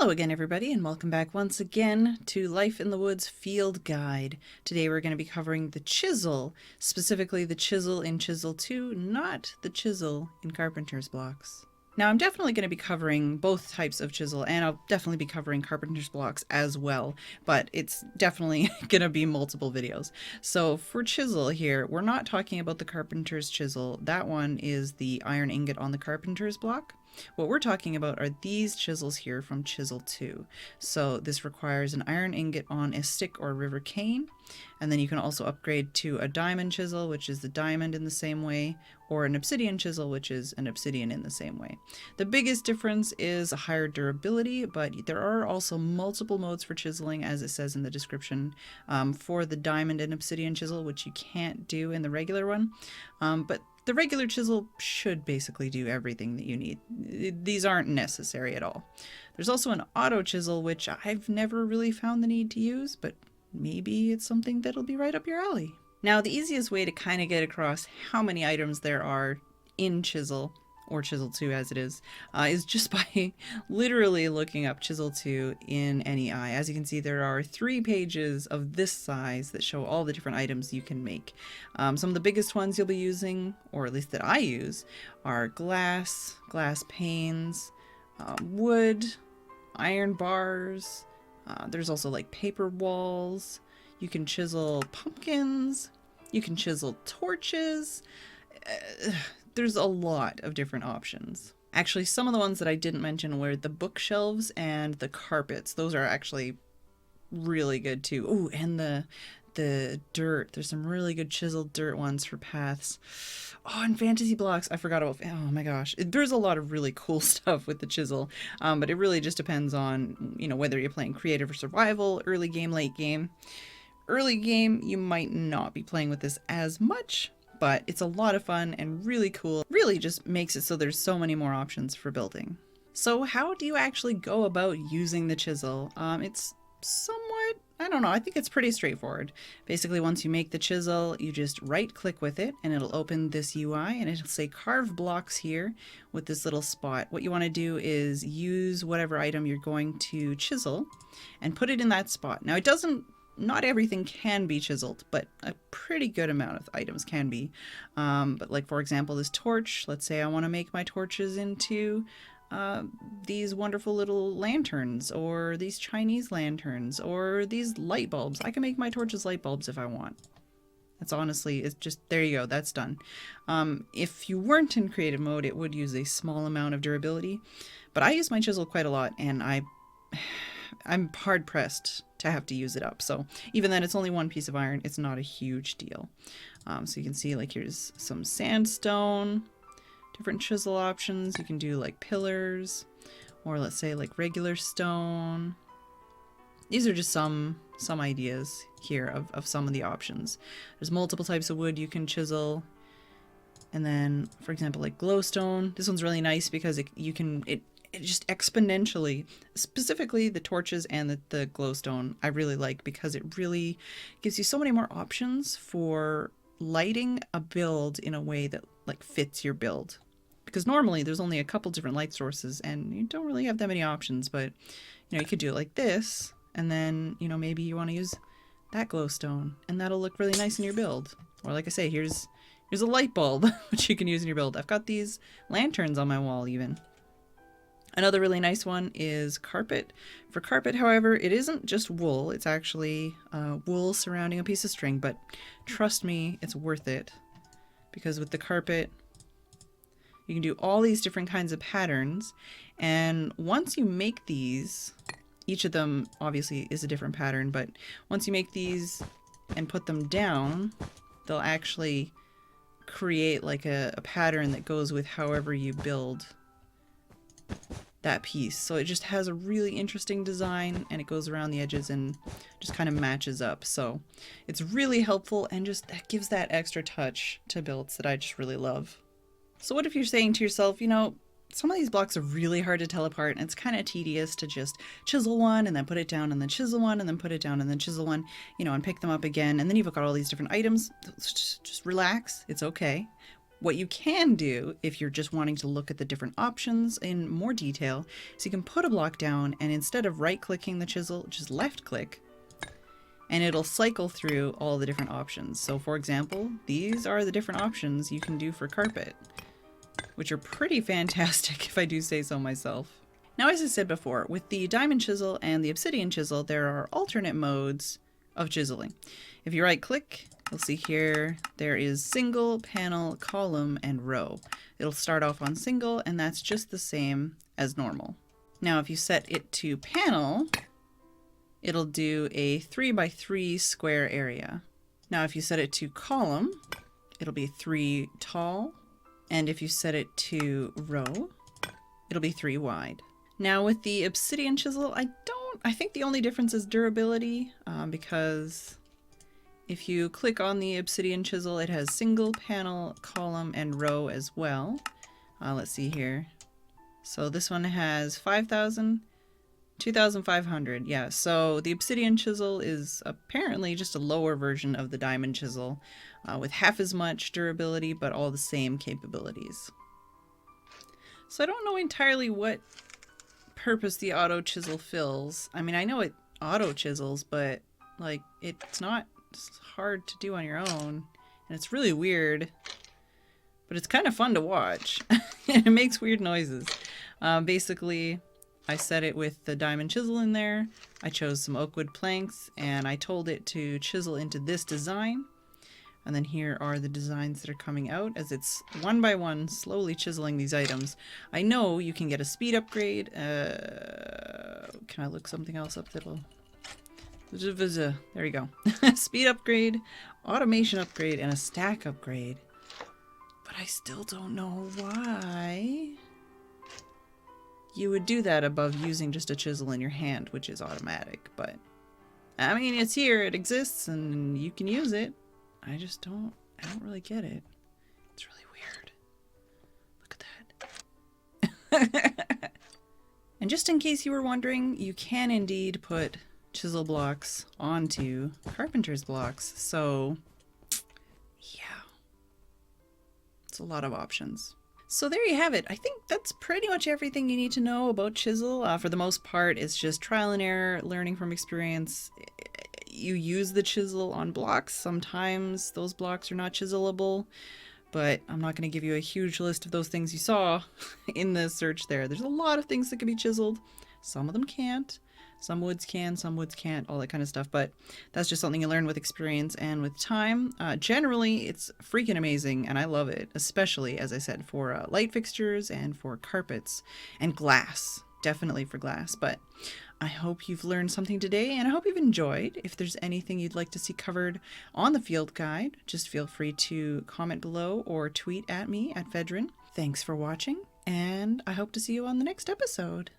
Hello again, everybody, and welcome back once again to Life in the Woods Field Guide. Today we're going to be covering the chisel, specifically the chisel in Chisel 2, not the chisel in Carpenter's blocks. Now, I'm definitely going to be covering both types of chisel, and I'll definitely be covering Carpenter's blocks as well, but it's definitely going to be multiple videos. So for chisel here, we're not talking about the Carpenter's chisel. That one is the iron ingot on the Carpenter's block. What we're talking about are these chisels here from Chisel 2. So this requires an iron ingot on a stick or river cane, and then you can also upgrade to a diamond chisel, which is the diamond in the same way, or an obsidian chisel, which is an obsidian in the same way. The biggest difference is a higher durability, but there are also multiple modes for chiseling, as it says in the description, for the diamond and obsidian chisel, which you can't do in the regular one. But the regular chisel should basically do everything that you need. These aren't necessary at all. There's also an auto chisel, which I've never really found the need to use, but maybe it's something that'll be right up your alley. Now, the easiest way to kind of get across how many items there are in Chisel, or Chisel 2 as it is just by literally looking up Chisel 2 in NEI. As you can see, there are 3 pages of this size that show all the different items you can make. Some of the biggest ones you'll be using, or at least that I use, are glass panes, wood, iron bars. There's also like paper walls. You can chisel pumpkins. You can chisel torches. There's a lot of different options. Actually, some of the ones that I didn't mention were the bookshelves and the carpets. Those are actually really good too. Oh, and the dirt. There's some really good chiseled dirt ones for paths. Oh, and fantasy blocks. I forgot about, oh my gosh. There's a lot of really cool stuff with the chisel, but it really just depends on, whether you're playing creative or survival, early game, late game. Early game, you might not be playing with this as much, but it's a lot of fun and really cool. Really just makes it so there's so many more options for building. So how do you actually go about using the chisel? It's somewhat, I don't know, I think it's pretty straightforward. Basically, once you make the chisel, you just right click with it and it'll open this UI and it'll say carve blocks here with this little spot. What you want to do is use whatever item you're going to chisel and put it in that spot. Now, not everything can be chiseled, but a pretty good amount of items can be. But like, for example, this torch, let's say I want to make my torches into these wonderful little lanterns, or these Chinese lanterns, or these light bulbs. I can make my torches light bulbs if I want. That's honestly, it's just, there you go, that's done. If you weren't in creative mode, it would use a small amount of durability, but I use my chisel quite a lot, and I'm hard pressed to have to use it up. So even then, it's only one piece of iron. It's not a huge deal. So you can see, like, here's some sandstone, different chisel options. You can do like pillars, or let's say like regular stone. These are just some ideas here of some of the options. There's multiple types of wood you can chisel. And then, for example, like glowstone. This one's really nice because it just exponentially, specifically the torches and the glowstone, I really like, because it really gives you so many more options for lighting a build in a way that like fits your build. Because normally there's only a couple different light sources and you don't really have that many options, but you could do it like this, and then maybe you want to use that glowstone and that'll look really nice in your build. Or like I say, here's a light bulb which you can use in your build. I've got these lanterns on my wall even. Another really nice one is carpet. For carpet, however, it isn't just wool. It's actually wool surrounding a piece of string, but trust me, it's worth it. Because with the carpet, you can do all these different kinds of patterns. And once you make these, each of them obviously is a different pattern, but once you make these and put them down, they'll actually create like a pattern that goes with however you build that piece. So it just has a really interesting design, and it goes around the edges and just kind of matches up. So it's really helpful, and just that gives that extra touch to builds that I just really love. So what if you're saying to yourself, some of these blocks are really hard to tell apart, and it's kind of tedious to just chisel one and then put it down and then chisel one and then put it down and then chisel one, and pick them up again, and then you've got all these different items. Just relax. It's okay. What you can do if you're just wanting to look at the different options in more detail is you can put a block down and instead of right clicking the chisel, just left click and it'll cycle through all the different options. So for example, these are the different options you can do for carpet, which are pretty fantastic if I do say so myself. Now, as I said before, with the diamond chisel and the obsidian chisel, there are alternate modes of chiseling. If you right click, you'll see here there is single, panel, column, and row. It'll start off on single, and that's just the same as normal. Now, if you set it to panel, it'll do a 3x3 square area. Now, if you set it to column, it'll be 3 tall, and if you set it to row, it'll be 3 wide. Now, with the obsidian chisel, I think the only difference is durability, because if you click on the obsidian chisel, it has single, panel, column, and row as well. Let's see here. So this one has 5,000, 2,500. Yeah, so the obsidian chisel is apparently just a lower version of the diamond chisel with half as much durability, but all the same capabilities. So I don't know entirely what purpose the auto chisel fills. I mean, I know it auto chisels, but like it's not hard to do on your own, and it's really weird, but it's kind of fun to watch. It makes weird noises. Basically, I set it with the diamond chisel in there. I chose some oak wood planks and I told it to chisel into this design. And then here are the designs that are coming out as it's one by one slowly chiseling these items. I know you can get a speed upgrade. Can I look something else up that'll... There you go. Speed upgrade, automation upgrade, and a stack upgrade. But I still don't know why you would do that above using just a chisel in your hand, which is automatic. But I mean, it's here, it exists, and you can use it. I don't really get it. It's really weird. Look at that. And just in case you were wondering, you can indeed put chisel blocks onto carpenter's blocks. So yeah, it's a lot of options. So there you have it. I think that's pretty much everything you need to know about chisel. For the most part, it's just trial and error, learning from experience. You use the chisel on blocks. Sometimes those blocks are not chiselable, but I'm not going to give you a huge list of those things you saw in the search there. There's a lot of things that can be chiseled. Some of them can't. Some woods can, some woods can't, all that kind of stuff. But that's just something you learn with experience and with time. Generally, it's freaking amazing, and I love it, especially, as I said, for light fixtures and for carpets and glass. Definitely for glass. But I hope you've learned something today, and I hope you've enjoyed. If there's anything you'd like to see covered on the field guide, just feel free to comment below or tweet at me at Phedran. Thanks for watching, and I hope to see you on the next episode.